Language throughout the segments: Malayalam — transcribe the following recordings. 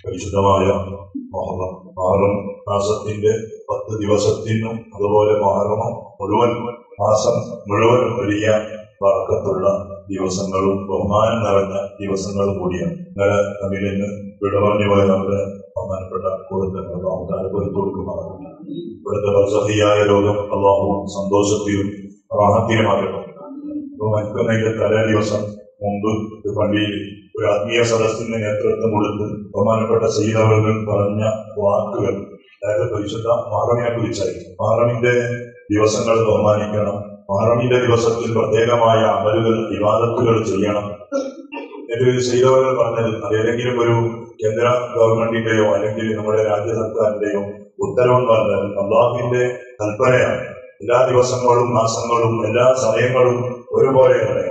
പരിശുദ്ധമായ മുഹറം മാസത്തിന്റെ 10 ദിവസത്തിനും അതുപോലെ മുഹറം മുഴുവൻ മാസം മുഴുവൻ വലിയ ബർക്കത്തുള്ള ദിവസങ്ങളും ബഹുമാനം നിറഞ്ഞ ദിവസങ്ങളും കൂടിയാണ്. ഇന്നലെ തമ്മിൽ നിന്ന് വിടവഞ്ഞു പോയ നമ്മുടെ ബഹുമാനപ്പെട്ട കുടുംബങ്ങൾ അള്ളാഹു പൊരുത്തു കൊടുക്കുമാറാണ്. ഇവിടുത്തെ ബർസഹിയായ ലോകം അള്ളാഹു സന്തോഷത്തിലും റാഹത്തിലുമാകട്ടെ. മരിക്കുന്നതിന്റെ തലേ ദിവസം മുമ്പ് പള്ളിയിൽ ഒരു ആത്മീയ സദസ്സിന് നേതൃത്വം കൊടുത്ത് ബഹുമാനപ്പെട്ട സയ്യിദ് പറഞ്ഞ വാക്കുകൾ, അതായത് പരിശുദ്ധ മുഹറമിനെ കുറിച്ചായിരുന്നു. മുഹറമിന്റെ ദിവസങ്ങൾ ബഹുമാനിക്കണം, മുഹറമിന്റെ ദിവസത്തിൽ പ്രത്യേകമായ അമലുകൾ ഇബാദത്തുകൾ ചെയ്യണം എന്നൊരു സയ്യിദ് പറഞ്ഞത് അതേതെങ്കിലും ഒരു കേന്ദ്ര ഗവൺമെന്റിന്റെയോ അല്ലെങ്കിൽ നമ്മുടെ രാജ്യ സർക്കാരിന്റെയോ ഉത്തരവെന്ന് പറഞ്ഞാൽ അള്ളാഹുവിന്റെ കൽപ്പനയാണ്. എല്ലാ ദിവസങ്ങളും മാസങ്ങളും എല്ലാ സമയങ്ങളും ഒരുപോലെയാണ്.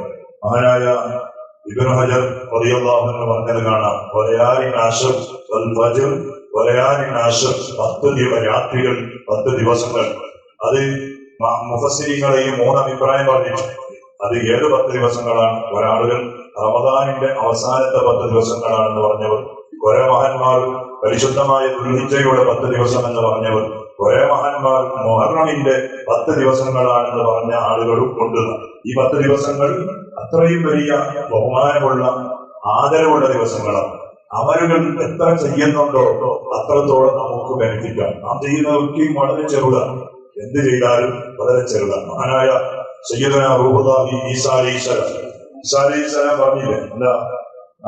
മഹാനായ ഇബ്നു ഹജർ റളിയല്ലാഹു അൻഹു പറഞ്ഞത് കാണാം, 10 രാത്രികൾ 10 ദിവസങ്ങൾ. അത് മുഫസ്സിരീങ്ങളെയും 3 അഭിപ്രായം പറഞ്ഞിട്ടുണ്ട്. അത് ഏത് 10 ദിവസങ്ങളാണ്? ഒരാളുകൾ റമദാനിന്റെ അവസാനത്തെ 10 ദിവസങ്ങളാണെന്ന് പറഞ്ഞവർ, കുറെ മഹാന്മാർ പരിശുദ്ധമായ ദുൽഹിജ്ജയുടെ 10 ദിവസം എന്ന് പറഞ്ഞവർ, കുറെ മഹാന്മാർ മുഹറമിന്റെ 10 ദിവസങ്ങളാണെന്ന് പറഞ്ഞ ആളുകളും ഉണ്ട്. ഈ 10 ദിവസങ്ങൾ അത്രയും വലിയ ബഹുമാനമുള്ള ആദരവുള്ള ദിവസങ്ങളാണ്. അമലുകൾ എത്ര ചെയ്യുന്നുണ്ടോ അത്രത്തോളം നമുക്ക് ബെനിഫിറ്റാണ്. നാം ചെയ്യുന്നതൊക്കെയും വളരെ ചെറുതാണ്, എന്ത് ചെയ്താലും വളരെ ചെറുതാണ്. മഹാനായ സയ്യിദുനാ റൂഹുല്ലാഹി ഈസാ അലൈഹിസ്സലാം പറഞ്ഞില്ലേ, എന്താ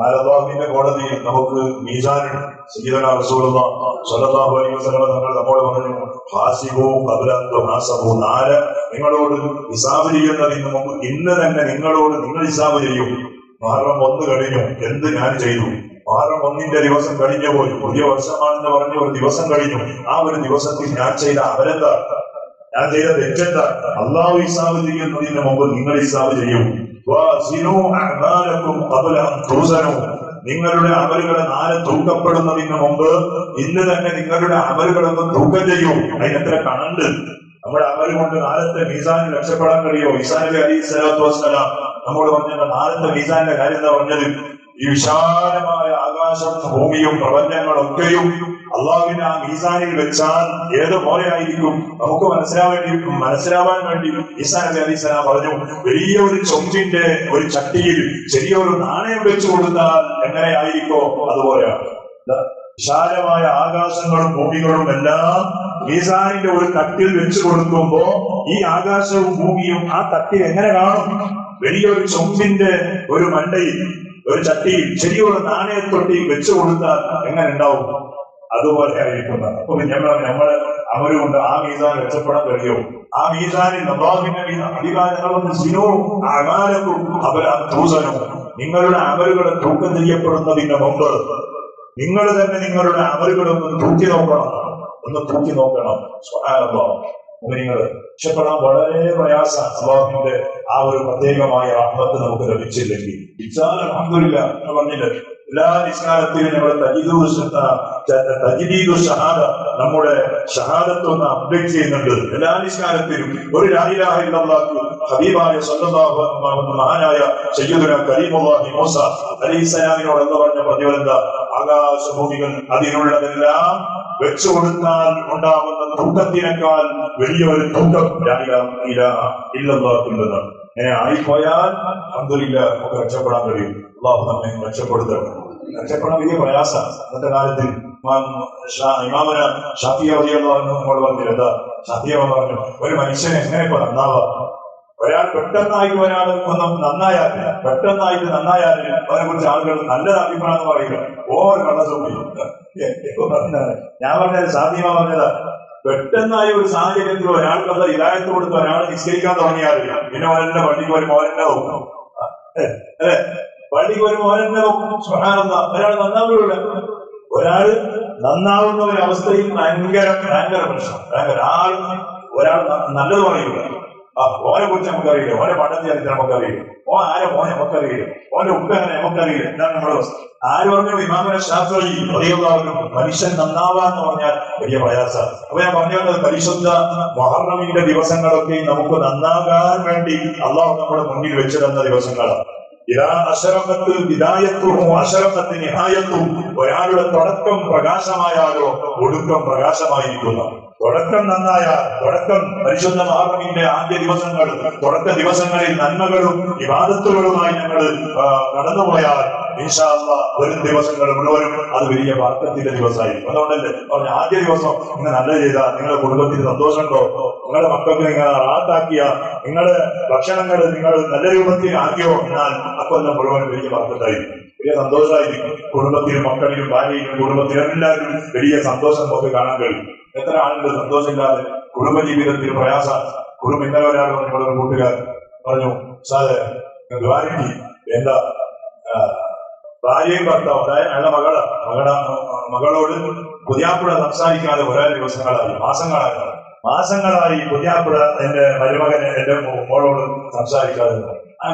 അല്ലാഹുവിന്റെ കോടതിയിൽ നമുക്ക് മീസാനുണ്ട്. സയ്യിദുനാ റസൂലുള്ളാഹി സ്വല്ലല്ലാഹു അലൈഹി വസല്ലം തങ്ങൾ നമ്മോട് പറഞ്ഞു, ഹാസിബു ഖബ്ല അൻ തുഹാസബു, നാളെ നിങ്ങളോട് ഹിസാബ് ചെയ്യുന്നതിന് മുമ്പ് ഇന്ന് തന്നെ നിങ്ങളോട് നിങ്ങൾ ഹിസാബ് ചെയ്യും. മുഹറം 1 കഴിഞ്ഞു, എന്ത് ഞാൻ ചെയ്തു? മുഹറം 1ന്റെ ദിവസം കഴിഞ്ഞു പോയി, പുതിയ വർഷമാണെന്ന് പറഞ്ഞ ഒരു ദിവസം കഴിഞ്ഞു. ആ ഒരു ദിവസത്തിൽ ഞാൻ ചെയ്ത അമലെന്താ, ഞാൻ ചെയ്ത തെറ്റെന്താ? അള്ളാഹു ഹിസാബ് ചെയ്യുന്നതിന് മുമ്പ് നിങ്ങൾ ഹിസാബ് ചെയ്യും. നിങ്ങളുടെ അമലുകളെ നാളെ തൂക്കപ്പെടുന്നതിന് മുമ്പ് ഇന്ന് തന്നെ നിങ്ങളുടെ അമലുകളൊക്കെ തൂക്കം ചെയ്യും. അതിനെത്ര കണണ്ട്? നമ്മുടെ അമൽ കൊണ്ട് നാളത്തെ മീസാനിൽ രക്ഷപ്പെടാൻ കഴിയോ? ഈസാ നബി അലൈഹി സ്വലാത്തു വസ്സലാം നമ്മോട് പറഞ്ഞ നാളത്തെ മീസാന്റെ കാര്യം എന്താ പറഞ്ഞത്? ഈ വിശാലമായ ആകാശം ഭൂമിയും പ്രപഞ്ചങ്ങളൊക്കെയും അള്ളാഹുവിനെ ആ മീസാനിൽ വെച്ചാൽ ഏതുപോലെ ആയിരിക്കും നമുക്ക് മനസ്സിലാവാൻ വേണ്ടി ഈസാ നബി അലൈഹി സ്വലാം പറഞ്ഞു, വലിയ ഒരു ചൊമ്പിന്റെ ഒരു ചട്ടിയിൽ ചെറിയൊരു നാണയം വെച്ചു കൊടുത്താൽ എങ്ങനെയായിരിക്കോ അതുപോലെയാണ്. വിശാലമായ ആകാശങ്ങളും ഭൂമികളും എല്ലാം മീസാനിന്റെ ഒരു തട്ടിൽ വെച്ചു കൊടുക്കുമ്പോ ഈ ആകാശവും ഭൂമിയും ആ തട്ടിൽ എങ്ങനെ കാണും? വലിയൊരു ചൊമ്പിന്റെ ഒരു മണ്ടയിൽ ഒരു ചട്ടിയിൽ ചെറിയൊരു നാണയത്തൊട്ടി വെച്ചു കൊടുത്താൽ എങ്ങനെ ഉണ്ടാവും? അതുപോലെ ആയിരിക്കുന്നത്. അപ്പൊ നമ്മള് അവരുകൊണ്ട് ആ മീസാൻ രക്ഷപ്പെടാൻ കഴിയും. ആ മീസാനിൽ നിങ്ങളുടെ അമലുകളെ തൂക്കം ചെയ്യപ്പെടുന്നതിന് മുമ്പ് നിങ്ങൾ തന്നെ നിങ്ങളുടെ അമലുകളൊന്ന് തൂക്കി നോക്കണം, സുബ്ഹാനല്ലാഹ്. നിങ്ങൾ രക്ഷപ്പെടാൻ വളരെ പ്രയാസം. അല്ലാഹുവിന്റെ ആ ഒരു പ്രത്യേകമായ റഹ്മത്ത് നമുക്ക് ലഭിച്ചില്ലെങ്കിൽ അൽഹംദുലില്ലാഹ് പറഞ്ഞില്ല, എല്ലാ നിസ്കാരത്തിലും നമ്മുടെ തജ്ദീദു ഷഹാദ, നമ്മുടെ ഷഹാദത്ത് ഒന്ന് അപ്ഡേറ്റ് ചെയ്യുന്നുണ്ട്. എല്ലാ നിസ്കാരത്തിലും ഒരു ലാ ഇലാഹ ഇല്ലല്ലാഹ് ഹബീബായ സല്ലല്ലാഹു അലൈഹി വസല്ലം മഹാനായ സയ്യിദുനാ കരീമുല്ലാഹി മൂസ അലൈഹിസ്സലാമിനോട് എന്ന് പറഞ്ഞ പ്രതിവലെന്താ? ആകാശഭൂമികൾ അതിനുള്ളതെല്ലാം വെച്ചു കൊടുത്താൽ ഉണ്ടാവുന്ന തൂക്കത്തിനേക്കാൾ വലിയൊരു തൂക്കം ലാ ഇലാഹ ഇല്ലല്ലാഹ് അങ്ങനെ ആയിപ്പോയാൽ അൽഹംദുലില്ലാഹ് നമുക്ക് രക്ഷപ്പെടാൻ കഴിയും. അല്ലാഹു നമ്മെ രക്ഷപ്പെടുത്തട്ടെ. രക്ഷപ്പെടാൻ വലിയ പ്രയാസമാണ് അന്നത്തെ കാലത്തിൽ. ഇമാമന ഷാഫിഈ റളിയല്ലാഹു അൻഹു നമ്മൾ പറഞ്ഞില്ല, ഷാഫിഈ പറഞ്ഞു, ഒരു മനുഷ്യനെ എങ്ങനെ ഇപ്പൊ നന്നാവാം? ഒരാൾ പെട്ടെന്നായിട്ട് നന്നായാൽ അവനെ കുറിച്ച് ആളുകൾ നല്ലത് അഭിപ്രായം എന്ന് പറയുക ഓരോ കള്ളസൂപ്പി. ഞാൻ പറഞ്ഞത് സാധ്യമാ പറഞ്ഞതാ. പെട്ടെന്നായി ഒരു സാഹചര്യത്തിൽ ഒരാൾക്കത് ഹിദായത്ത് കൊടുത്ത് ഒരാൾ നിസ്കരിക്കാൻ തുടങ്ങിയാറില്ല, പിന്നെ ഓരന്റെ പള്ളിക്ക് ഒരു മോരന്റെ നോക്കും, അല്ലെ? പള്ളിക്ക് ഒരു മോരന്റെ നോക്കും. ഒരാൾ നന്നാവില്ല. ഒരാൾ നന്നാവുന്ന ഒരു അവസ്ഥയിൽ ഭയങ്കര പ്രശ്നം. ഒരാൾ നല്ലത് പറയൂല, ഓനെ കുറിച്ച് നമുക്കറിയില്ല, ഓനെ പണ്ടത്തെ ചരിത്രം നമുക്കറിയില്ല, മോനെ നമുക്കറിയില്ല, ഓന്റെ ഉപ്പ അങ്ങനെ നമുക്കറിയില്ല. എന്താണ് നമ്മുടെ അവസ്ഥ? ആര് പറഞ്ഞു? ഇമാമുന ശാഫിഈ റളിയല്ലാഹു അൻഹു മനുഷ്യൻ നന്നാവാന്ന് പറഞ്ഞാൽ വലിയ പ്രയാസമാണ്. അപ്പൊ ഞാൻ പറഞ്ഞത് പരിശുദ്ധ മുഹറമിന്റെ ദിവസങ്ങളൊക്കെ നമുക്ക് നന്നാകാൻ വേണ്ടി അള്ളാഹു നമ്മുടെ മുന്നിൽ വെച്ചു തന്ന ദിവസങ്ങളാണ്. ഇതാ അശറഫത്ത് വിദായത്തും അശറഫത്ത് നിഹായത്തും. ഒരാളുടെ തുടക്കം പ്രകാശമായാലോ ഒടുക്കം പ്രകാശമായിരിക്കുന്നു. തുടക്കം നന്നായാൽ, തുടക്കം പരിശുദ്ധ മുഹറമിന്റെ ആദ്യ ദിവസങ്ങൾ, തുടക്ക ദിവസങ്ങളിൽ നന്മകളും ഇബാദത്തുകളുമായി ഞങ്ങൾ കടന്നുപോയാൽ ഇൻഷാ അല്ലാഹ് വരും ദിവസങ്ങൾ മുഴുവനും അത് വലിയ ബർക്കത്തിന്റെ ദിവസമായിരിക്കും. അതുകൊണ്ടല്ലേ പറഞ്ഞ ആദ്യ ദിവസം നിങ്ങൾ നല്ല ചെയ്താൽ നിങ്ങളുടെ കുടുംബത്തിന് സന്തോഷമുണ്ടോ, നിങ്ങളുടെ മക്കൾക്ക് നിങ്ങൾ റാത്താക്കിയ, നിങ്ങളുടെ ഭക്ഷണങ്ങൾ നിങ്ങൾ നല്ല രൂപത്തിൽ ആക്കിയോ എന്നാൽ അക്കൊല്ലം മുഴുവനും വലിയ ബർക്കത്തായിരിക്കും, വലിയ സന്തോഷമായിരിക്കും. കുടുംബത്തിലും മക്കളിലും ഭാര്യയിലും കുടുംബത്തിലും എല്ലാവരും വലിയ സന്തോഷം നമുക്ക് കാണാൻ കഴിയും. എത്ര ആളുകൾ സന്തോഷമില്ലാതെ കുടുംബജീവിതത്തിൽ പ്രയാസമാണ്. ഇന്നലെ ഒരാൾ നമ്മുടെ കൂട്ടുകാർ പറഞ്ഞു, സാറേ ദ്വാരക്ക് എന്താ ഭാര്യയും ഭർത്താവും, അതായത് അയാളുടെ മകളോട് പുതിയാപ്പുഴ സംസാരിക്കാതെ ഒരേ ദിവസങ്ങളായി മാസങ്ങളായി പുതിയാപ്പുഴ എന്റെ മരുമകന് എന്റെ മോളോട് സംസാരിക്കാതെ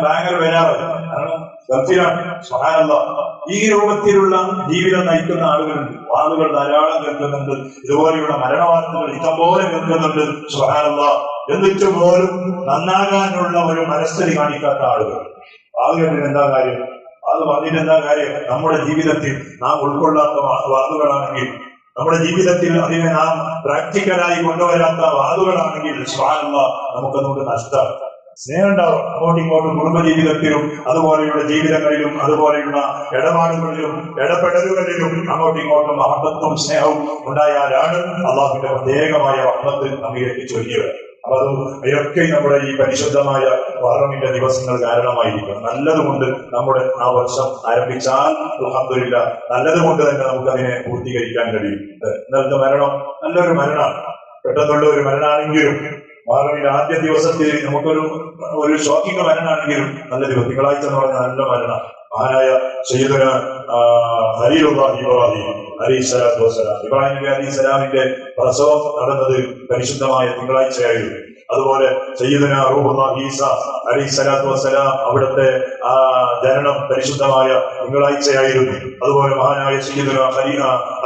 ഭയങ്കര വേരാറ്. കാരണം ഗംഭീരാണ്. സുബ്ഹാനല്ലാഹ്. ഈ രൂപത്തിലുള്ള ജീവിതം നയിക്കുന്ന ആളുകളുണ്ട്. ആളുകൾ ധാരാളം കേൾക്കുന്നുണ്ട്. ഇതുപോലെയുള്ള മരണവാർത്തകൾ ഇഷ്ടംപോലെ കേൾക്കുന്നുണ്ട്. സുബ്ഹാനല്ലാഹ്. എന്നിട്ട് പോലും നന്നാകാനുള്ള ഒരു മനസ്ഥിതി കാണിക്കാത്ത ആളുകൾ. ആളുകളിൽ എന്താ കാര്യം? അത് പറഞ്ഞിട്ട് എന്താ കാര്യം? നമ്മുടെ ജീവിതത്തിൽ നാം ഉൾക്കൊള്ളാത്ത വാക്കുകളാണെങ്കിൽ, നമ്മുടെ ജീവിതത്തിൽ അതിനെ നാം പ്രാക്ടിക്കലായി കൊണ്ടുവരാത്ത വാക്കുകളാണെങ്കിൽ സുബ്ഹാനല്ലാഹ് നമുക്കതുകൊണ്ട് നഷ്ടമാണ്. സ്നേഹം ഉണ്ടാവും അങ്ങോട്ടും ഇങ്ങോട്ടും കുടുംബജീവിതത്തിലും അതുപോലെയുള്ള ജീവിതങ്ങളിലും അതുപോലെയുള്ള ഇടപാടുകളിലും ഇടപെടലുകളിലും അങ്ങോട്ടും ഇങ്ങോട്ടും മഹത്വവും സ്നേഹവും ഉണ്ടായാലാണ് അള്ളാഹുവിന്റെ പ്രത്യേകമായ റഹ്മത്ത് നമ്മിലേക്ക് ചൊരിയുക. അപ്പൊ അത് ഇതൊക്കെ നമ്മുടെ ഈ പരിശുദ്ധമായ മുഹറമിന്റെ ദിവസങ്ങൾ കാരണമായിരിക്കും. നല്ലതുകൊണ്ട് നമ്മുടെ ആ വർഷം ആരംഭിച്ചാൽ അൽഹംദുലില്ലാഹ് നല്ലതുകൊണ്ട് തന്നെ നമുക്ക് അതിനെ പൂർത്തീകരിക്കാൻ കഴിയും. ഇന്നലത്തെ മരണം നല്ലൊരു മരണമാണ്. പെട്ടെന്നുള്ള ഒരു മരണമാണെങ്കിലും മുഹറമിന്റെ ആദ്യ ദിവസത്തിൽ നമുക്കൊരു ഷോക്കിംഗ് മരണമാണെങ്കിലും നല്ല ദിവസം. തിങ്കളാഴ്ച എന്ന് പറഞ്ഞ നല്ല മരണം. മഹാനായ സയ്യിദുന ഖലീലുല്ലാഹി ഇബ്രാഹിം അലൈഹിസ്സലാത്തു വസ്സലാം, ഇബ്രാഹിം നബി അലൈഹിസ്സലാമിന്റെ പ്രസവം നടന്നത് പരിശുദ്ധമായ തിങ്കളാഴ്ചയായിരുന്നു. അതുപോലെ സയ്യിദുന റൂഹുല്ലാഹി ഈസ അലൈഹിസ്സലാത്തു വസ്സലാം അവിടുത്തെ ജനനം പരിശുദ്ധമായ തിങ്കളാഴ്ചയായിരുന്നു. അതുപോലെ മഹാനായ സയ്യിദുന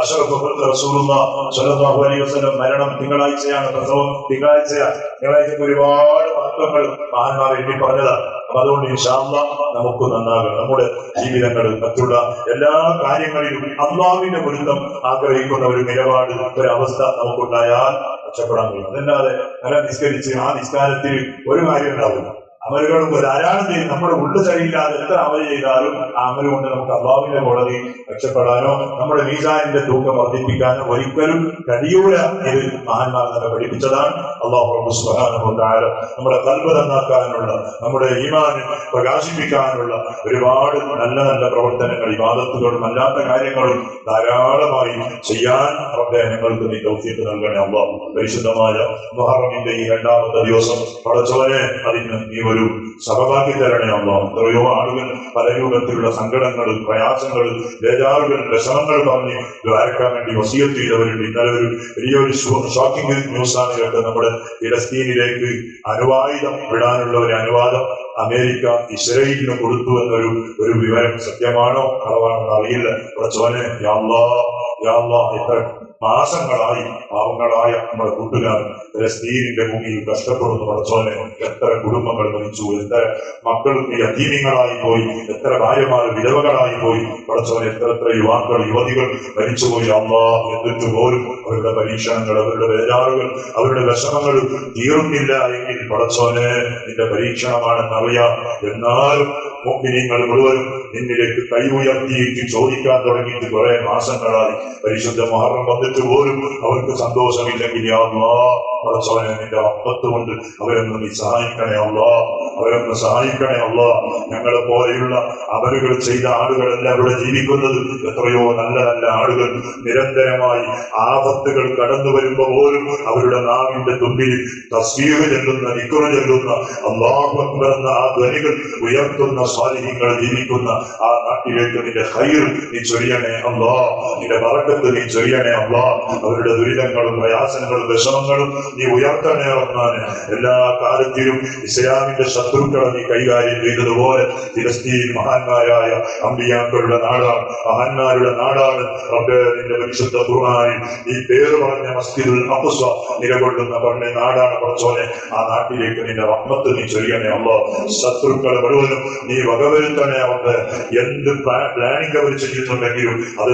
അഷ്റഫു റസൂലുള്ളാഹി സ്വല്ലല്ലാഹു അലൈഹി വസല്ലം മരണം തിങ്കളാഴ്ചയാണ്, പ്രസവം തിങ്കളാഴ്ചയാണ്. തിങ്കളാഴ്ചക്ക് ഒരുപാട് മഹത്വങ്ങൾ മഹാന്മാർ എണ്ണി പറഞ്ഞതാണ്. അതുകൊണ്ട് ഇൻഷാ അല്ലാഹ് നമുക്ക് നന്നാകണം. നമ്മുടെ ജീവിതങ്ങൾ മറ്റുള്ള എല്ലാ കാര്യങ്ങളിലും അല്ലാഹുവിന്റെ പൊരുത്തം ആഗ്രഹിക്കുന്ന ഒരു നിലപാട്, ഒരു അവസ്ഥ നമുക്കുണ്ടായാൽ രക്ഷപ്പെടാൻ കഴിയും. അതല്ലാതെ നല്ല നിസ്കരിച്ച് ആ നിസ്കാരത്തിൽ ഒരു കാര്യം ഉണ്ടാവില്ല. അമലുകളും ധാരാളം ചെയ്യും. നമ്മുടെ ഉള്ളു ശരിയില്ലാതെ എത്ര അമൽ ചെയ്താലും ആ അമല് കൊണ്ട് നമുക്ക് അല്ലാഹുവിന്റെ കോടതി രക്ഷപ്പെടാനോ നമ്മുടെ മീസാനിന്റെ തൂക്കം വർദ്ധിപ്പിക്കാനോ ഒരിക്കലും കഴിയൂല. ഇത് മഹാന്മാർ തന്നെ പഠിപ്പിച്ചതാണ്. അല്ലാഹു സുബ്ഹാനഹു വ തആല നമ്മുടെ ഖൽബ് നന്നാക്കാനുള്ള, നമ്മുടെ ഈമാൻ പ്രകാശിപ്പിക്കാനുള്ള ഒരുപാട് നല്ല നല്ല പ്രവർത്തനങ്ങൾ, ഇബാദത്തുകളും അല്ലാത്ത കാര്യങ്ങളും ധാരാളമായി ചെയ്യാൻ റബ്ബേ ഞങ്ങൾക്ക് നീ തൗഫീഖ് നൽകണേ അല്ലാഹ്. പരിശുദ്ധമായ മുഹറമിന്റെ ഈ രണ്ടാമത്തെ ദിവസം പടച്ചവനെ അതിന് നീ ഒരു സഹഭാഗ്യം തരണേ അല്ലാഹ്. എത്രയോ ആളുകൾ പല രൂപത്തിലുള്ള സങ്കടങ്ങളും പ്രയാസങ്ങളും ബേജാറുകൾ വിഷമങ്ങൾ പറഞ്ഞ് ദ്വാരക്കാൻ വേണ്ടി വസിയത്ത് ചെയ്തവരുണ്ട്. ഇന്നലെ ഒരു വലിയൊരു ഷോക്കിംഗ് ന്യൂസാണ് കേട്ടത്. നമ്മുടെ ഫലസ്തീനിലേക്ക് അണുവായുധം വിടാനുള്ള ഒരു അനുവാദം അമേരിക്ക ഇസ്രയേലിന് കൊടുത്തു എന്നൊരു വിവരം സത്യമാണോ കളവാണെന്ന് അറിയില്ല. പടച്ചവനെ യാ അല്ലാഹ് എത്ര മാസങ്ങളായി പാവങ്ങളായ നമ്മുടെ കൂട്ടുകാർ ഫലസ്തീനിന്റെ ഭൂമിയിൽ കഷ്ടപ്പെടുന്നു. പടച്ചോനെ എത്ര കുടുംബങ്ങൾ മരിച്ചു, എത്ര മക്കൾ യതീമികളായി പോയി, എത്ര ഭാര്യമാർ വിധവകളായി പോയി. പടച്ചോനെ എത്ര യുവാക്കൾ യുവതികൾ മരിച്ചുപോയി. അല്ലാഹ് എന്നിട്ട് പോലും അവരുടെ പരീക്ഷണങ്ങൾ, അവരുടെ ബേജാറുകൾ, അവരുടെ വിഷമങ്ങൾ തീർന്നില്ല എങ്കിൽ പടച്ചോനെ നിന്റെ പരീക്ഷണമാണെന്നറിയാം. എന്നാലും മുഅ്മിനീങ്ങൾ മുഴുവനും നിന്നിലേക്ക് കൈ ഉയർത്തിയിട്ട് ചോദിക്കാൻ തുടങ്ങിയിട്ട് കുറെ മാസങ്ങളായി. പരിശുദ്ധ മുഹറം വന്നിട്ട് പോലും അവർക്ക് സന്തോഷമില്ലെങ്കിൽ യാ അല്ലാഹ് പടച്ചവനെ നിന്റെ റഹ്മത്ത് കൊണ്ട് അവരൊന്ന് നീ സഹായിക്കണേ അല്ലാഹ്, അവരൊന്ന് സഹായിക്കണേ അല്ലാഹ്. ഞങ്ങളെ പോലെയുള്ള അമലുകൾ ചെയ്ത ആളുകളെല്ലാം ഇവിടെ ജീവിക്കുന്നത്. എത്രയോ നല്ല നല്ല ആളുകൾ നിരന്തരമായി ആപത്തുകൾ കടന്നു വരുമ്പോ പോലും അവരുടെ നാവിന്റെ തുമ്പിൽ തസ്ബീഹ് ചൊല്ലുന്ന, ദിക്ർ ചൊല്ലുന്ന, അല്ലാഹു അക്ബർ എന്ന ആ ധ്വനികൾ ഉയർത്തുന്ന സ്വാലിഹീങ്ങൾ ജീവിക്കുന്ന ആ നാട്ടിലേക്ക് നിന്റെ ഖൈർ നീ ചൊരിയണേ അല്ലാ, നിന്റെ ബറക്കത്ത് നീ ചൊരിയണേ അല്ലാ. അവരുടെ ദുരിതങ്ങളും പ്രയാസങ്ങളും വിഷമങ്ങളും നീ ഉയർത്തണേ റഹ്മാനെ. എല്ലാ കാലത്തിലും ഇസ്ലാമിന്റെ ശത്രുക്കളെ നീ കൈകാര്യം ചെയ്തതുപോലെ ഫിലിസ്തീൻ മഹാന്മാരായ അമ്പിയാക്കളുടെ നാടാണ്, മഹാന്മാരുടെ നാടാണ് റബ്ബേ. നിന്റെ പരിശുദ്ധ ഖുർആനിൽ ഈ പേര് പറഞ്ഞ മസ്ജിദുൽ അഖ്സ നിലകൊള്ളുന്ന പണ്ട് നാടാണ് പടച്ചോനെ. ആ നാട്ടിലേക്ക് നിന്റെ റഹ്മത്ത് നീ ചൊരിയണേ അല്ലാ. ശത്രുക്കൾ മുഴുവനും നീ വകവരുത്തണേ റബ്ബേ. എന്ത് പ്ലാനിംഗ് അവർ ചെയ്യുന്നുണ്ടെങ്കിലും അത്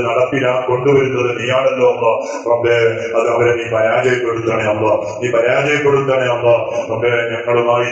കൊണ്ടുവരുന്നത് നീയാണല്ലോ അല്ലാ റബ്ബേ. അത് അവരെ നീ പരാജയപ്പെടുത്തണേ അല്ലാ, നീ പരാജയപ്പെടുത്തണേ അല്ലാ റബ്ബേ. ഞങ്ങളുമായി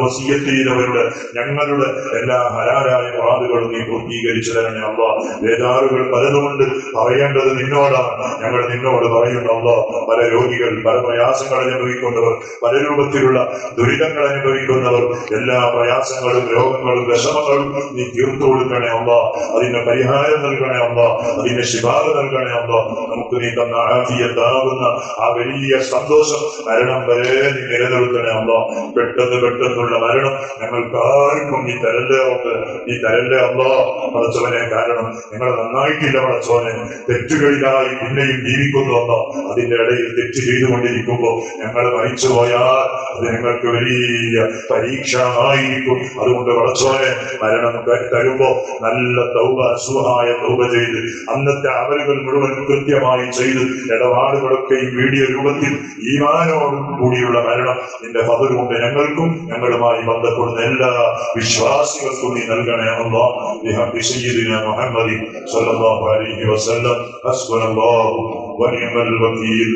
വസിയ്യത്ത് ചെയ്തവരുടെ ഞങ്ങളുടെ എല്ലാ ഹലാലായ മുറാദുകളും നീ പൂർത്തീകരിച്ചു തരണേ അല്ലാ. ബേജാറുകൾ പലതുകൊണ്ട് പറയേണ്ടത് നിന്നോടാണ്, ഞങ്ങൾ നിന്നോട് പറയുന്നു അല്ലാ. പല രോഗികൾ, പല പ്രയാസങ്ങൾ അനുഭവിക്കുന്നവർ, പല രൂപത്തിലുള്ള ദുരിതങ്ങൾ അനുഭവിക്കുന്നവർ, എല്ലാ പ്രയാസങ്ങളും രോഗങ്ങളും വിഷമങ്ങളും നീ തീർത്തു കൊടുക്കണേ അല്ലാ. അതിന് പരിഹാരം നൽകണേ അല്ലാ, അതിന് ശിഫാഅ നൽകണേ അല്ലാ. നമുക്ക് നീ തന്ന ആഫിയത്താകുന്ന ആ വലിയ സന്തോഷം മരണം വരെ നീ നിലനിർത്തണേ അല്ലാ. പെട്ടെന്നുള്ള മരണം ഞങ്ങൾക്ക് ആർക്കും നീ തരല്ലേ ഉണ്ട്, നീ തരല്ലേ അല്ലാ പടച്ചവനെ. കാരണം നിങ്ങൾ നന്നായിട്ടില്ല പടച്ചവനെ, തെറ്റുകളിലായി പിന്നെയും ജീവിക്കുന്നു അല്ലാ. അതിന്റെ ഇടയിൽ തെറ്റ് ചെയ്തുകൊണ്ടിരിക്കുമ്പോ ഞങ്ങൾ മരിച്ചു പോയാൽ അത് ഞങ്ങൾക്ക് വലിയ പരീക്ഷണമായിരിക്കും. അതുകൊണ്ട് പടച്ചവനെ, മരണം തരുമ്പോ നല്ല തൗബ, സുഹായ തൗബ ചെയ്ത് അന്നത്തെ അമലുകൾ മുഴുവൻ കൃത്യമായി ചെയ്ത് ഇടപാടുകളൊക്കെയും വീഡിയോ രൂപത്തിൽ ഈമാനോട് കൂടിയുള്ള മരണം നിന്റെ ഫضل കൊണ്ട് ഞങ്ങൾക്കും ഞങ്ങളുമായി ബന്ധപ്പെടുന്ന എല്ലാ വിശ്വാസികൾക്കും നീ നൽകണേ അല്ലാഹ്. ബിഹഖി സയ്യിദിനാ മുഹമ്മദി സ്വല്ലല്ലാഹു അലൈഹി വസല്ലം. ഹസ്ബുനല്ലാഹു വനിഅമൽ വകീൽ,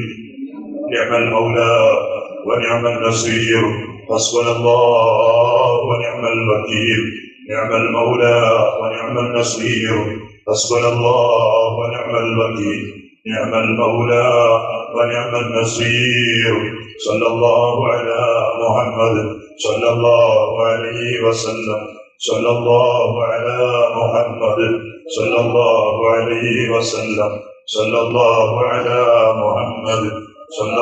നിഅമൽ മൗലാ വനിഅമൻ നസീർ. ഹസ്ബുനല്ലാഹു വനിഅമൽ വകീൽ, നിഅമൽ മൗലാ വനിഅമൻ നസീർ. ഹസ്ബുനല്ലാഹു വനിഅമൽ വകീൽ, نعم المولى ونعم النصير. صلى الله على محمد صلى الله عليه وسلم. صلى الله على محمد صلى الله عليه وسلم. صلى الله على محمد صلى